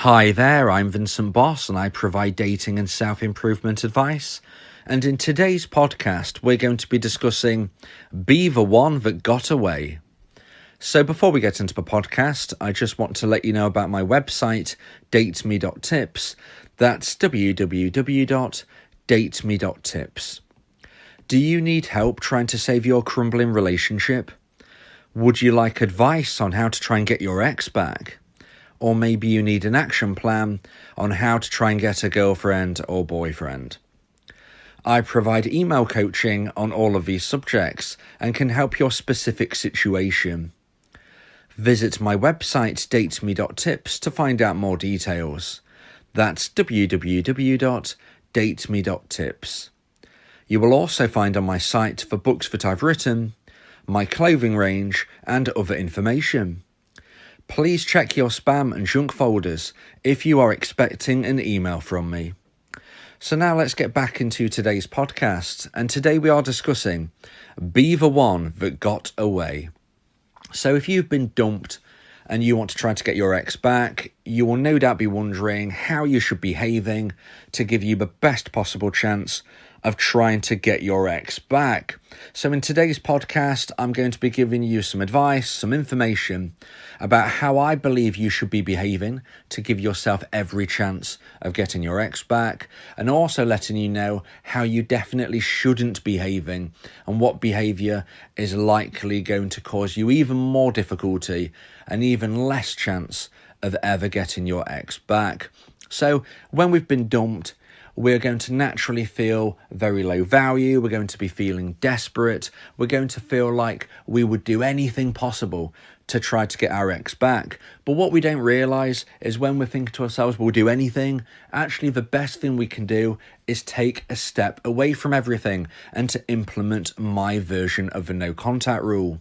Hi there, I'm Vincent Boss and I provide dating and self-improvement advice. And in today's podcast, we're going to be discussing Be the One That Got Away. So before we get into the podcast, I just want to let you know about my website, dateme.tips. That's www.dateme.tips. Do you need help trying to save your crumbling relationship? Would you like advice on how to try and get your ex back? Or maybe you need an action plan on how to try and get a girlfriend or boyfriend. I provide email coaching on all of these subjects and can help your specific situation. Visit my website dateme.tips to find out more details. That's www.dateme.tips. You will also find on my site the books that I've written, my clothing range and other information. Please check your spam and junk folders if you are expecting an email from me. So now let's get back into today's podcast, and today we are discussing Be the One That Got Away. So if you've been dumped and you want to try to get your ex back, you will no doubt be wondering how you should be behaving to give you the best possible chance of trying to get your ex back. So in today's podcast, I'm going to be giving you some advice, some information about how I believe you should be behaving to give yourself every chance of getting your ex back, and also letting you know how you definitely shouldn't be behaving and what behaviour is likely going to cause you even more difficulty and even less chance of ever getting your ex back. So when we've been dumped, we're going to naturally feel very low value. We're going to be feeling desperate. We're going to feel like we would do anything possible to try to get our ex back. But what we don't realise is when we're thinking to ourselves, we'll do anything, actually the best thing we can do is take a step away from everything and to implement my version of the no contact rule.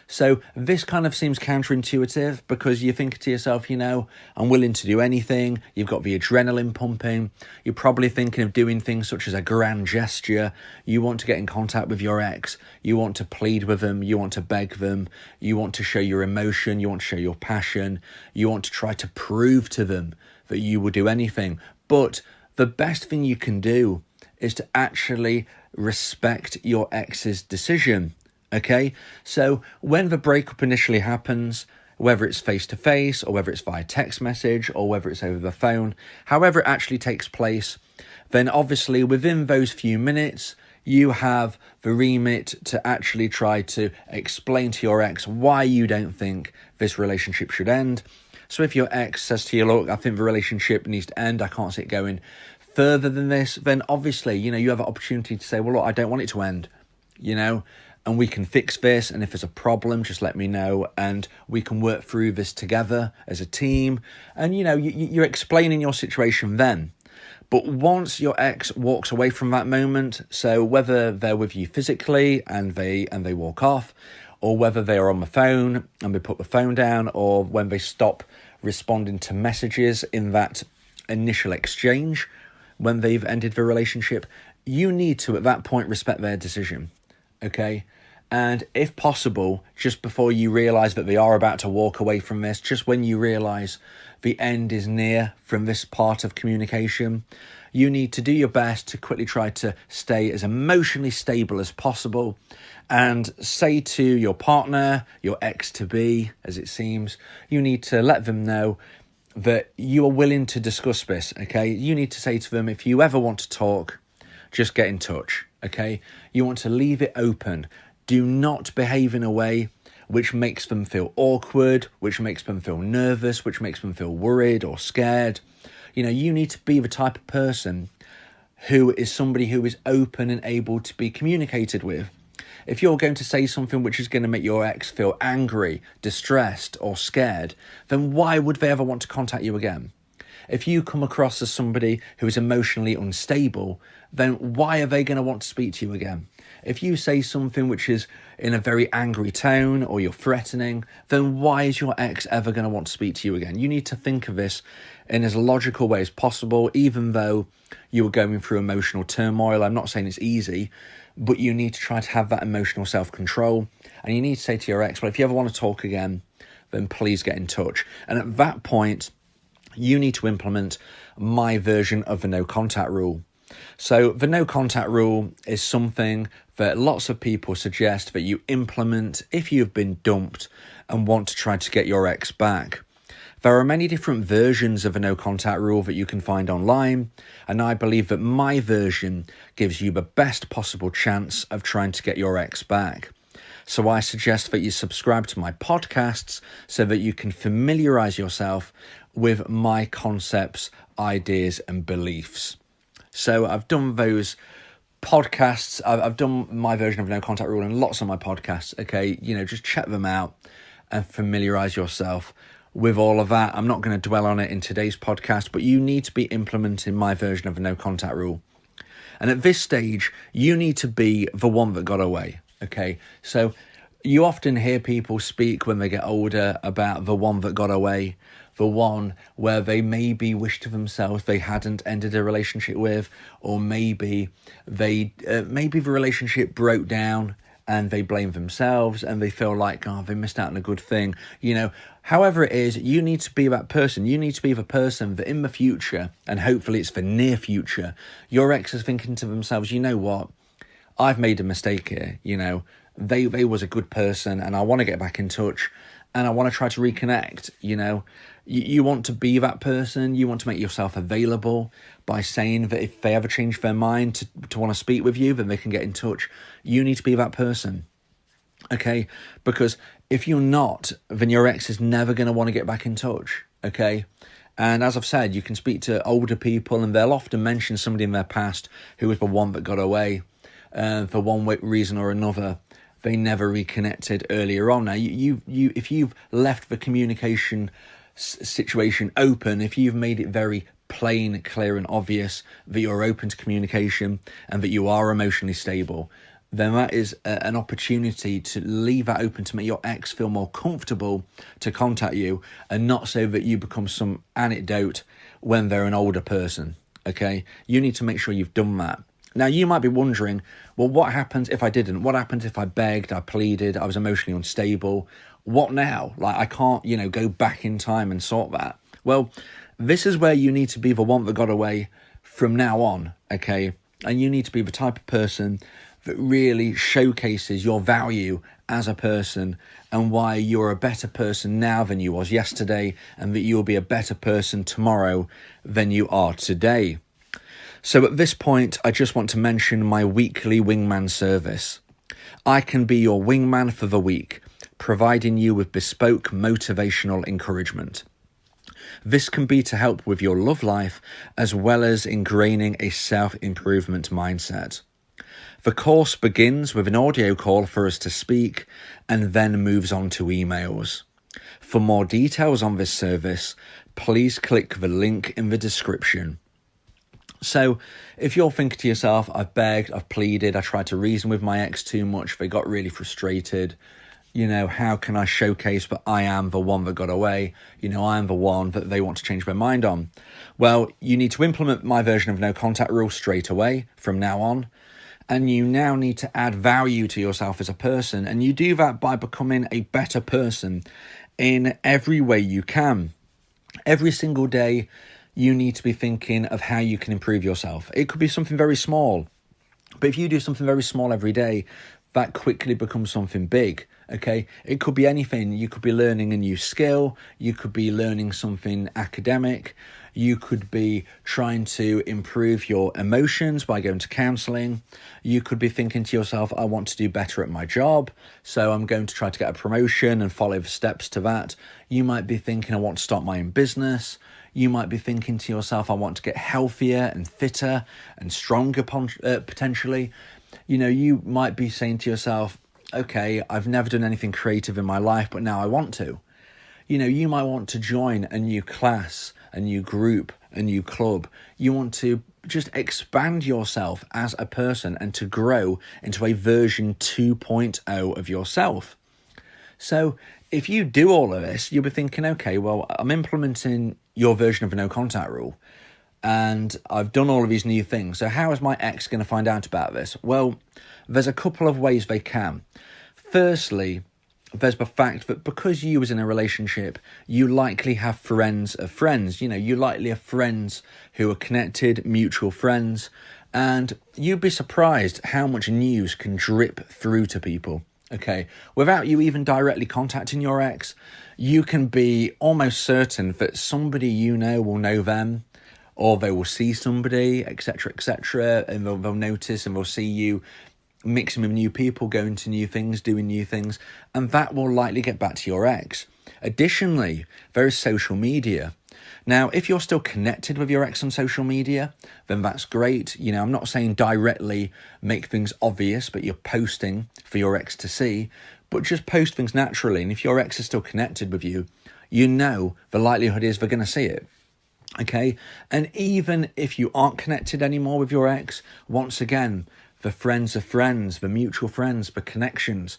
So this kind of seems counterintuitive because you think to yourself, I'm willing to do anything. You've got the adrenaline pumping. You're probably thinking of doing things such as a grand gesture. You want to get in contact with your ex. You want to plead with them. You want to beg them. You want to show your emotion. You want to show your passion. You want to try to prove to them that you will do anything. But the best thing you can do is to actually respect your ex's decision. Okay, so when the breakup initially happens, whether it's face-to-face or whether it's via text message or whether it's over the phone, however it actually takes place, then obviously within those few minutes, you have the remit to actually try to explain to your ex why you don't think this relationship should end. So if your ex says to you, look, I think the relationship needs to end, I can't see it going further than this, then obviously, you have an opportunity to say, well, look, I don't want it to end, and we can fix this, and if there's a problem, just let me know, and we can work through this together as a team. And, you're explaining your situation then. But once your ex walks away from that moment, so whether they're with you physically and they walk off, or whether they are on the phone and they put the phone down, or when they stop responding to messages in that initial exchange, when they've ended the relationship, you need to, at that point, respect their decision. Okay, and if possible, just before you realise that they are about to walk away from this, just when you realise the end is near from this part of communication, you need to do your best to quickly try to stay as emotionally stable as possible and say to your partner, your ex-to-be, as it seems, you need to let them know that you are willing to discuss this, okay? You need to say to them, if you ever want to talk, just get in touch, okay? You want to leave it open. Do not behave in a way which makes them feel awkward, which makes them feel nervous, which makes them feel worried or scared. You need to be the type of person who is somebody who is open and able to be communicated with. If you're going to say something which is going to make your ex feel angry, distressed or scared, then why would they ever want to contact you again? If you come across as somebody who is emotionally unstable, then why are they going to want to speak to you again? If you say something which is in a very angry tone or you're threatening, then why is your ex ever going to want to speak to you again? You need to think of this in as logical way as possible, even though you are going through emotional turmoil. I'm not saying it's easy, but you need to try to have that emotional self-control. And you need to say to your ex, well, if you ever want to talk again, then please get in touch. And at that point, you need to implement my version of the no contact rule. So the no contact rule is something that lots of people suggest that you implement if you've been dumped and want to try to get your ex back. There are many different versions of a no contact rule that you can find online, and I believe that my version gives you the best possible chance of trying to get your ex back. So I suggest that you subscribe to my podcasts so that you can familiarise yourself with my concepts, ideas and beliefs. So I've done those podcasts, I've done my version of no contact rule in lots of my podcasts, okay? Just check them out and familiarise yourself with all of that. I'm not going to dwell on it in today's podcast, but you need to be implementing my version of the no contact rule. And at this stage, you need to be the one that got away, okay? So you often hear people speak when they get older about the one that got away, the one where they maybe wish to themselves they hadn't ended a relationship with, or maybe maybe the relationship broke down and they blame themselves and they feel like, they missed out on a good thing. However it is, you need to be that person. You need to be the person that in the future, and hopefully it's the near future, your ex is thinking to themselves, you know what, I've made a mistake here. They was a good person and I want to get back in touch and I want to try to reconnect. You want to be that person. You want to make yourself available by saying that if they ever change their mind to want to speak with you, then they can get in touch. You need to be that person, okay? Because if you're not, then your ex is never going to want to get back in touch, okay? And as I've said, you can speak to older people and they'll often mention somebody in their past who was the one that got away for one reason or another. They never reconnected earlier on. Now, if you've left the communication situation open, if you've made it very plain, clear and obvious that you're open to communication and that you are emotionally stable, then that is an opportunity to leave that open to make your ex feel more comfortable to contact you, and not so that you become some anecdote when they're an older person, okay? You need to make sure you've done that. Now, you might be wondering, well, what happens if I didn't? What happens if I begged, I pleaded, I was emotionally unstable? What now? I can't, go back in time and sort that. Well, this is where you need to be the one that got away from now on, okay? And you need to be the type of person that really showcases your value as a person and why you're a better person now than you was yesterday, and that you'll be a better person tomorrow than you are today. So at this point, I just want to mention my weekly wingman service. I can be your wingman for the week, providing you with bespoke motivational encouragement. This can be to help with your love life, as well as ingraining a self-improvement mindset. The course begins with an audio call for us to speak and then moves on to emails. For more details on this service, please click the link in the description. So if you're thinking to yourself, I've begged, I've pleaded, I tried to reason with my ex too much, they got really frustrated, how can I showcase that I am the one that got away? I am the one that they want to change their mind on. Well, you need to implement my version of no contact rule straight away from now on. And you now need to add value to yourself as a person. And you do that by becoming a better person in every way you can. Every single day, you need to be thinking of how you can improve yourself. It could be something very small, but if you do something very small every day, that quickly becomes something big, okay? It could be anything. You could be learning a new skill. You could be learning something academic. You could be trying to improve your emotions by going to counselling. You could be thinking to yourself, I want to do better at my job, so I'm going to try to get a promotion and follow the steps to that. You might be thinking, I want to start my own business. You might be thinking to yourself, I want to get healthier and fitter and stronger potentially. You might be saying to yourself, okay, I've never done anything creative in my life, but now I want to. You might want to join a new class, a new group, a new club. You want to just expand yourself as a person and to grow into a version 2.0 of yourself. So if you do all of this, you'll be thinking, okay, well, I'm implementing your version of a no contact rule and I've done all of these new things. So how is my ex going to find out about this? Well, there's a couple of ways they can. Firstly, there's the fact that because you was in a relationship, you likely have friends of friends. You know, you likely have friends who are connected, mutual friends, and you'd be surprised how much news can drip through to people. Okay, without you even directly contacting your ex, you can be almost certain that somebody you know will know them, or they will see somebody, etc., and they'll notice and they'll see you mixing with new people, going to new things, doing new things, and that will likely get back to your ex. Additionally, there is social media. Now, if you're still connected with your ex on social media, then that's great. You know, I'm not saying directly make things obvious, but you're posting for your ex to see, but just post things naturally. And if your ex is still connected with you, you know the likelihood is they're going to see it. Okay? And even if you aren't connected anymore with your ex, once again, the friends of friends, the mutual friends, the connections,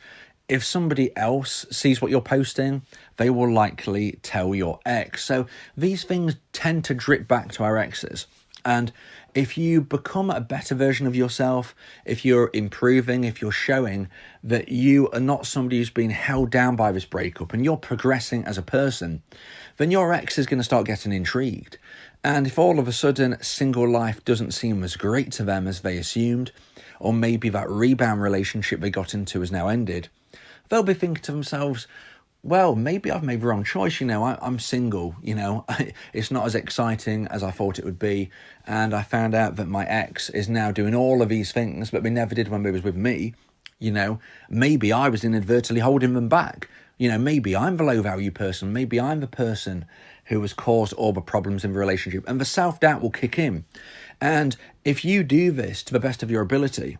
if somebody else sees what you're posting, they will likely tell your ex. So these things tend to drip back to our exes. And if you become a better version of yourself, if you're improving, if you're showing that you are not somebody who's been held down by this breakup and you're progressing as a person, then your ex is going to start getting intrigued. And if all of a sudden single life doesn't seem as great to them as they assumed, or maybe that rebound relationship they got into has now ended, they'll be thinking to themselves, well, maybe I've made the wrong choice, you know, I'm single, you know, it's not as exciting as I thought it would be, and I found out that my ex is now doing all of these things, but they never did when they was with me, you know, maybe I was inadvertently holding them back, you know, maybe I'm the low value person, maybe I'm the person who has caused all the problems in the relationship, and the self-doubt will kick in. And if you do this to the best of your ability,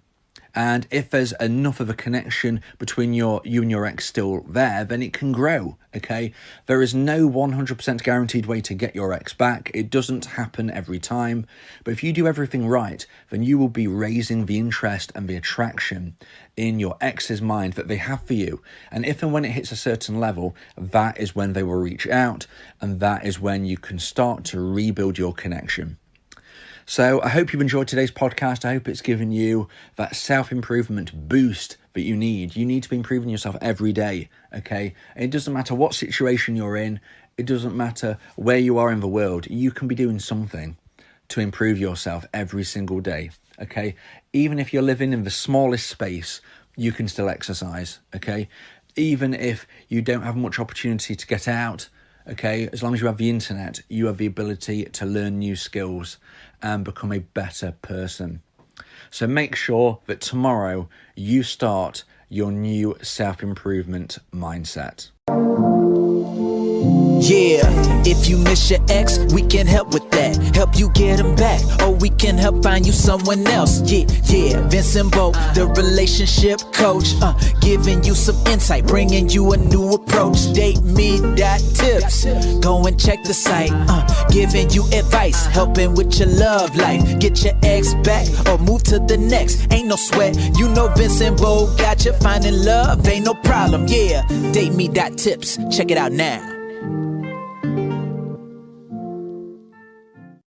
and if there's enough of a connection between you and your ex still there, then it can grow, okay? There is no 100% guaranteed way to get your ex back. It doesn't happen every time. But if you do everything right, then you will be raising the interest and the attraction in your ex's mind that they have for you. And if and when it hits a certain level, that is when they will reach out, and that is when you can start to rebuild your connection. So I hope you've enjoyed today's podcast. I hope it's given you that self-improvement boost that you need. You need to be improving yourself every day, okay? It doesn't matter what situation you're in. It doesn't matter where you are in the world. You can be doing something to improve yourself every single day, okay? Even if you're living in the smallest space, you can still exercise, okay? Even if you don't have much opportunity to get out, okay, as long as you have the internet, you have the ability to learn new skills and become a better person. So make sure that tomorrow you start your new self-improvement mindset. Yeah, if you miss your ex, we can help with that. Help you get him back, or we can help find you someone else. Yeah, Vincent Bowe, the relationship coach, giving you some insight, bringing you a new approach. DateMe.tips, go and check the site, giving you advice, helping with your love life. Get your ex back, or move to the next. Ain't no sweat, you know Vincent Bowe got you. Finding love ain't no problem. Yeah, DateMe.tips, check it out now.